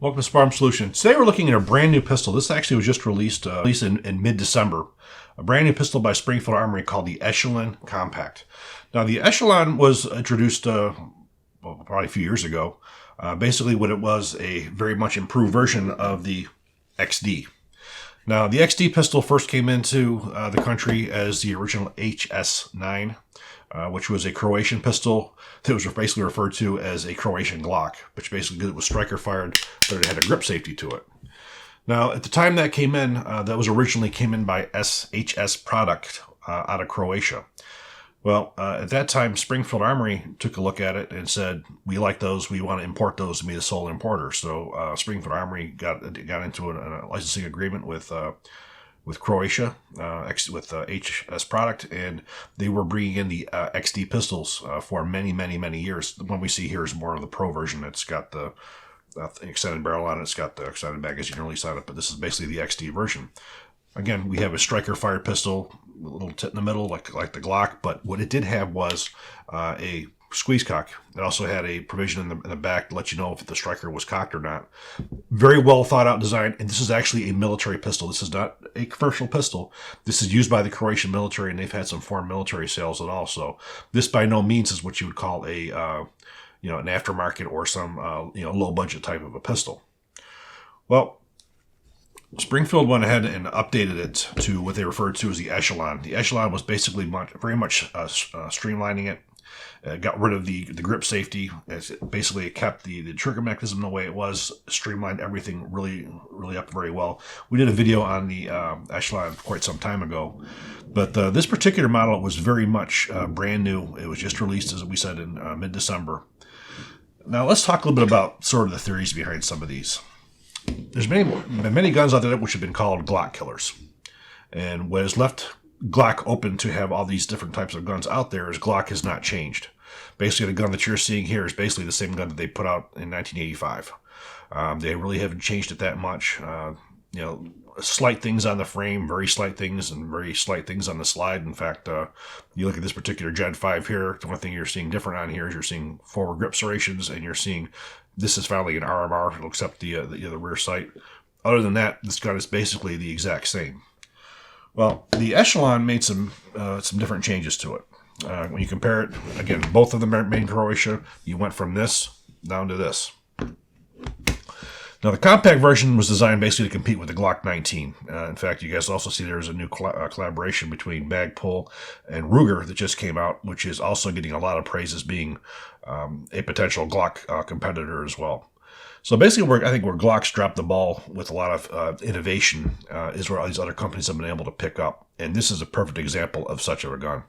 Welcome to Sparm Solutions. Today we're looking at a brand new pistol. This actually was just released in mid-December. A brand new pistol by Springfield Armory called the ECHELON Compact. Now the ECHELON was introduced probably a few years ago. Basically what it was, a very much improved version of the XD. Now the XD pistol first came into the country as the original HS9. Which was a Croatian pistol that was basically referred to as a Croatian Glock, which basically it was striker fired, but it had a grip safety to it. Now, at the time that came in, that was originally came in by SHS product out of Croatia. Well, at that time, Springfield Armory took a look at it and said, we like those, we want to import those and be the sole importer. So Springfield Armory got into a licensing agreement with Croatia, with HS product, and they were bringing in the XD pistols for many years. The one we see here is more of the Pro version. It's got the extended barrel on it. It's got the extended magazine release on it, but this is basically the XD version. Again, we have a striker-fired pistol, a little tit in the middle, like the Glock, but what it did have was a squeeze cock. It also had a provision in the back to let you know if the striker was cocked or not. Very well thought out design, and this is actually a military pistol. This is not a commercial pistol. This is used by the Croatian military, and they've had some foreign military sales and all. So this by no means is what you would call a an aftermarket or some low budget type of a pistol. Well, Springfield went ahead and updated it to what they referred to as the ECHELON. The ECHELON was basically very much streamlining it. Got rid of the grip safety. Basically, it kept the trigger mechanism the way it was, streamlined everything really up very well. We did a video on the ECHELON quite some time ago, but this particular model was very much brand new. It was just released, as we said, in mid-December. Now, let's talk a little bit about sort of the theories behind some of these. There's many guns out there which have been called Glock killers, and what has left Glock open to have all these different types of guns out there is Glock has not changed. Basically, the gun that you're seeing here is basically the same gun that they put out in 1985. They really haven't changed it that much. Slight things on the frame, very slight things, and very slight things on the slide. In fact, you look at this particular Gen 5 here, the one thing you're seeing different on here is you're seeing forward grip serrations, and you're seeing this is finally an RMR. It'll accept the rear sight. Other than that, this gun is basically the exact same. Well, the ECHELON made some different changes to it. When you compare it, again, both of them are made in Croatia. You went from this down to this. Now, the compact version was designed basically to compete with the Glock 19. In fact, you guys also see there's a new collaboration between Magpul and Ruger that just came out, which is also getting a lot of praise as being a potential Glock competitor as well. So basically, I think where Glock's dropped the ball with a lot of innovation is where all these other companies have been able to pick up. And this is a perfect example of such a gun.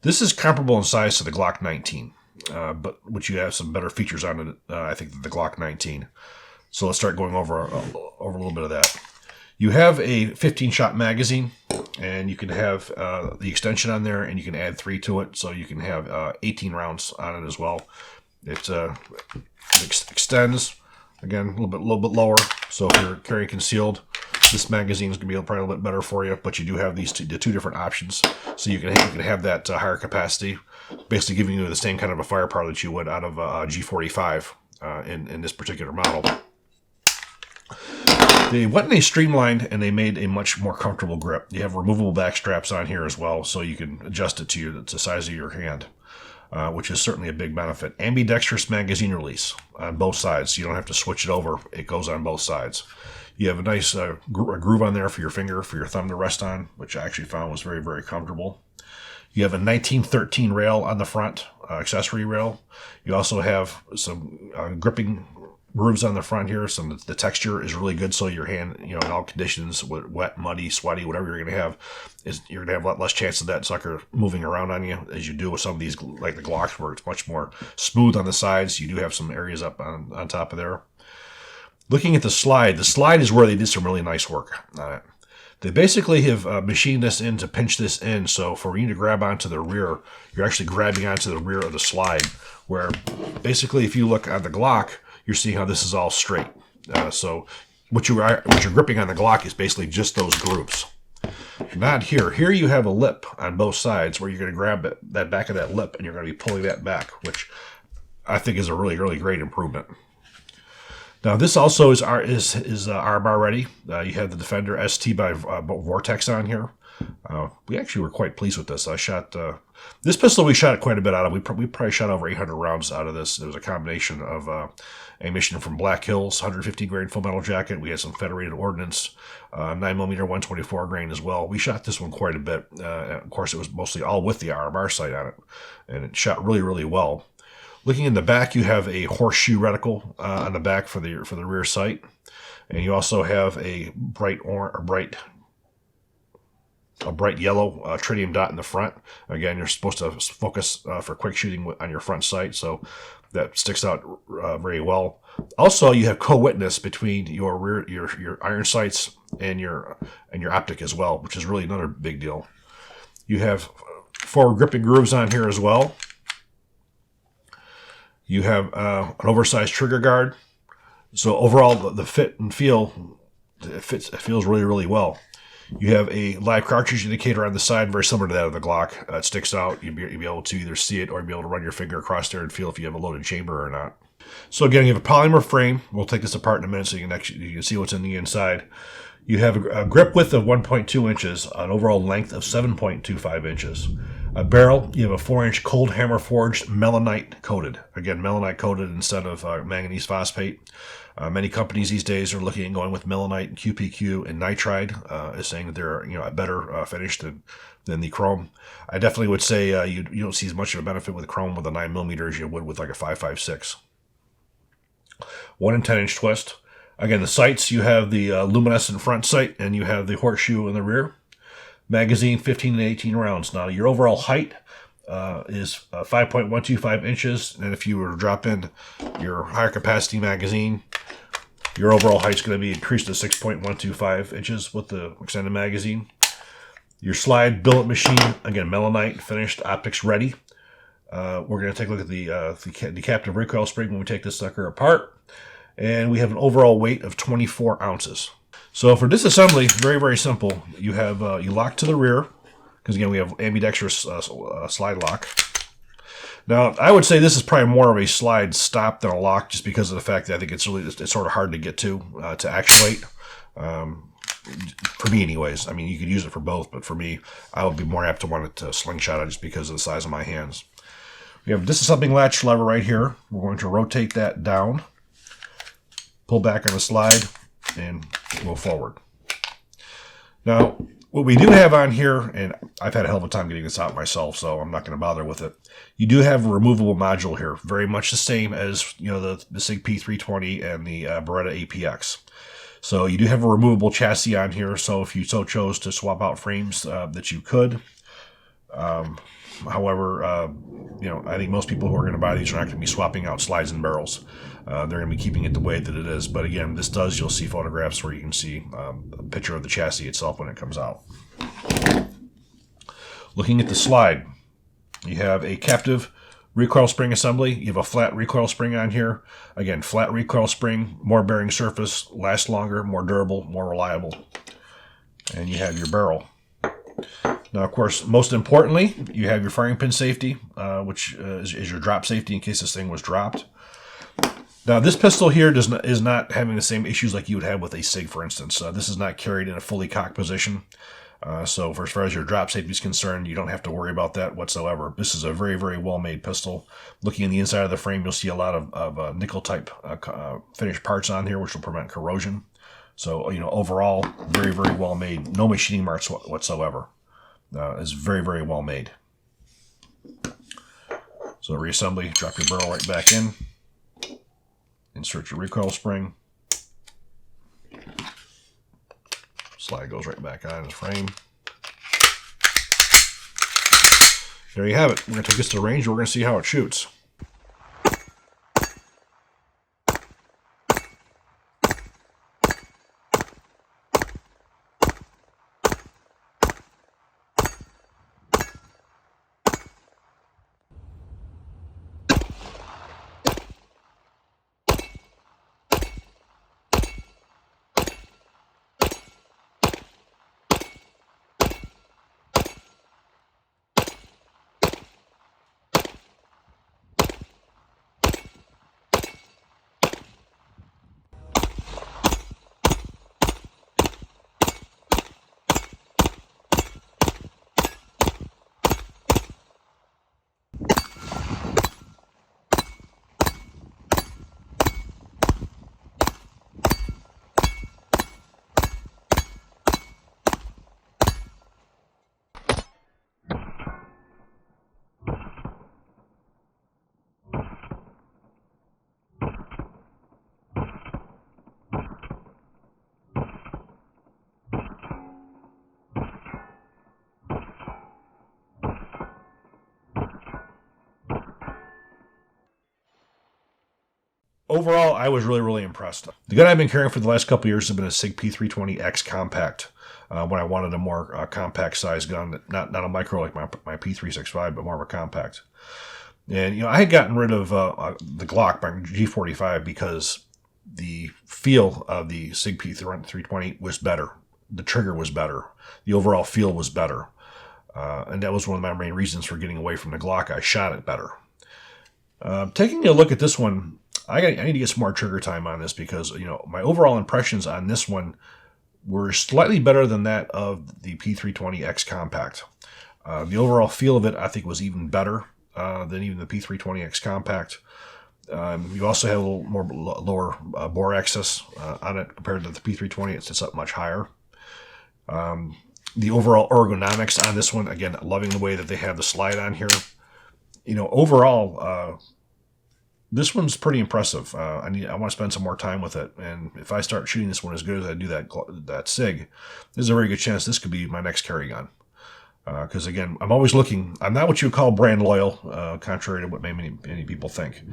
This is comparable in size to the Glock 19, but which you have some better features on it, I think, than the Glock 19. So let's start going over a little bit of that. You have a 15-shot magazine, and you can have the extension on there, and you can add 3 to it, so you can have 18 rounds on it as well. It extends. Again, a little bit lower, so if you're carrying concealed, this magazine is going to be probably a little bit better for you, but you do have the two different options. So you can have that higher capacity, basically giving you the same kind of a firepower that you would out of a G45 in this particular model. They went and they streamlined and they made a much more comfortable grip. You have removable back straps on here as well, so you can adjust it to the size of your hand. Which is certainly a big benefit. Ambidextrous magazine release on both sides. You don't have to switch it over. It goes on both sides. You have a nice groove on there for your finger, for your thumb to rest on, which I actually found was very comfortable. You have a 1913 rail on the front, accessory rail. You also have some gripping grooves on the front here. The texture is really good, so your hand, in all conditions, wet, muddy, sweaty, whatever you're going to have, you're going to have a lot less chance of that sucker moving around on you as you do with some of these, like the Glocks, where it's much more smooth on the sides. You do have some areas up on top of there. Looking at the slide is where they did some really nice work on it. They basically have machined this in to pinch this in, so for you to grab onto the rear, you're actually grabbing onto the rear of the slide, where basically if you look at the Glock, you're seeing how this is all straight. So what you're gripping on the Glock is basically just those grooves. Not here. Here you have a lip on both sides where you're going to grab that back of that lip and you're going to be pulling that back, which I think is a really great improvement. Now this also is R-bar ready. You have the Defender ST by Vortex on here. We actually were quite pleased with this. I shot this pistol. We shot quite a bit out of. We probably shot over 800 rounds out of this. There was a combination of ammunition from Black Hills, 150 grain full metal jacket. We had some Federated ordnance, 9mm 124 grain as well. We shot this one quite a bit. Of course, it was mostly all with the RMR sight on it, and it shot really, really well. Looking in the back, you have a horseshoe reticle on the back for the rear sight, and you also have a bright yellow tritium dot in the front. Again, you're supposed to focus for quick shooting on your front sight, so that sticks out very well. Also, you have co-witness between your rear, your iron sights and your optic as well, which is really another big deal. You have forward gripping grooves on here as well. You have an oversized trigger guard. So overall, the fit and feel, it feels really, really well. You have a live cartridge indicator on the side, very similar to that of the Glock. It sticks out. You'll be able to either see it or be able to run your finger across there and feel if you have a loaded chamber or not. So again, you have a polymer frame. We'll take this apart in a minute so you can see what's in the inside. You have a grip width of 1.2 inches, an overall length of 7.25 inches. A barrel, you have a 4-inch cold hammer forged melanite coated. Again, melanite coated instead of manganese phosphate. Many companies these days are looking at going with melanite and QPQ and nitride, is saying that they're a better finish than the chrome. I definitely would say you don't see as much of a benefit with chrome with a 9mm as you would with like a 5.56. 1 and 10-inch twist. Again, the sights, you have the luminescent front sight and you have the horseshoe in the rear. Magazine, 15 and 18 rounds. Now, your overall height is 5.125 inches, and if you were to drop in your higher capacity magazine, your overall height is going to be increased to 6.125 inches with the extended magazine. Your slide billet machine, again, melanite, finished, optics ready. We're going to take a look at the captive recoil spring when we take this sucker apart, and we have an overall weight of 24 ounces. So for disassembly, very, very simple. You have you lock to the rear, because again we have ambidextrous slide lock. Now I would say this is probably more of a slide stop than a lock, just because of the fact that I think it's sort of hard to get to actuate. For me, anyways. I mean, you could use it for both, but for me, I would be more apt to want it to slingshot it just because of the size of my hands. We have a disassembling latch lever right here. We're going to rotate that down, pull back on the slide, and move forward. Now, what we do have on here, and I've had a hell of a time getting this out myself, so I'm not going to bother with it. You do have a removable module here, very much the same as the SIG P320 and the Beretta APX. So you do have a removable chassis on here, so if you so chose to swap out frames, that you could. However, I think most people who are going to buy these are not going to be swapping out slides and barrels. They're going to be keeping it the way that it is. But again, you'll see photographs where you can see a picture of the chassis itself when it comes out. Looking at the slide, you have a captive recoil spring assembly. You have a flat recoil spring on here. Again, flat recoil spring, more bearing surface, lasts longer, more durable, more reliable. And you have your barrel. Now, of course, most importantly, you have your firing pin safety, which is your drop safety in case this thing was dropped. Now, this pistol here is not having the same issues like you would have with a SIG, for instance. This is not carried in a fully cocked position. So for as far as your drop safety is concerned, you don't have to worry about that whatsoever. This is a very, very well-made pistol. Looking in the inside of the frame, you'll see a lot of nickel-type finished parts on here, which will prevent corrosion. So, overall, very, very well-made. No machining marks whatsoever. Is very, very well made. So reassembly, drop your barrel right back in. Insert your recoil spring. Slide goes right back on the frame. There you have it. We're going to take this to the range. We're going to see how it shoots. overall, I was really impressed. The gun I've been carrying for the last couple of years has been a SIG P320X compact. When I wanted a more compact size gun, not a micro like my P365, but more of a compact. And I had gotten rid of the Glock, my G45, because the feel of the SIG P320 was better. The trigger was better. The overall feel was better. And that was one of my main reasons for getting away from the Glock. I shot it better. Taking a look at this one, I need to get some more trigger time on this because, my overall impressions on this one were slightly better than that of the P320X Compact. The overall feel of it, I think, was even better than even the P320X Compact. You also have a little more lower bore access on it compared to the P320. It sits up much higher. The overall ergonomics on this one, again, loving the way that they have the slide on here. Overall, this one's pretty impressive. I want to spend some more time with it, and if I start shooting this one as good as I do that SIG, there's a very good chance this could be my next carry gun. Because again, I'm always looking. I'm not what you would call brand loyal, contrary to what many people think.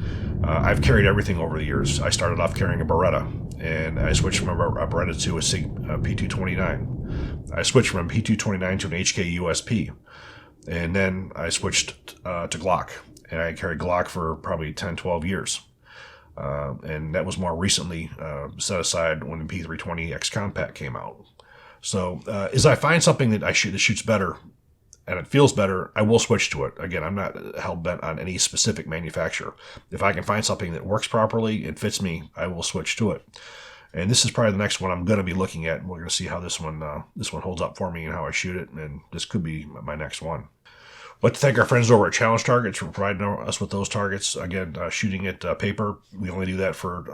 I've carried everything over the years. I started off carrying a Beretta, and I switched from a Beretta to a SIG P229. I switched from a P229 to an HK USP, and then I switched to Glock, and I carried Glock for probably 10, 12 years. And that was more recently set aside when the P320X Compact came out. So as I find something that shoots better and it feels better, I will switch to it. Again, I'm not hell-bent on any specific manufacturer. If I can find something that works properly and fits me, I will switch to it. And this is probably the next one I'm going to be looking at. We're going to see how this one holds up for me and how I shoot it. And this could be my next one. I'd like to thank our friends over at Challenge Targets for providing us with those targets. Again, shooting at paper, we only do that for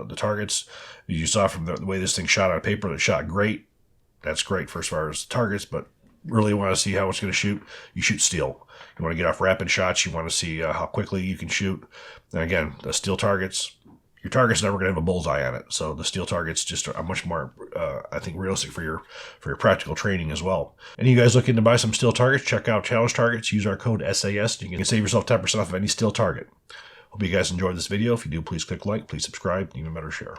the targets. As you saw from the way this thing shot on paper, it shot great. That's great for as far as targets, but really want to see how it's going to shoot, you shoot steel. You want to get off rapid shots. You want to see how quickly you can shoot. And again, the steel targets, your target's never going to have a bullseye on it. So the steel targets just are much more, I think, realistic for your practical training as well. And you guys looking to buy some steel targets, check out Challenge Targets. Use our code SAS. You can save yourself 10% off of any steel target. Hope you guys enjoyed this video. If you do, please click like, please subscribe, even better, share.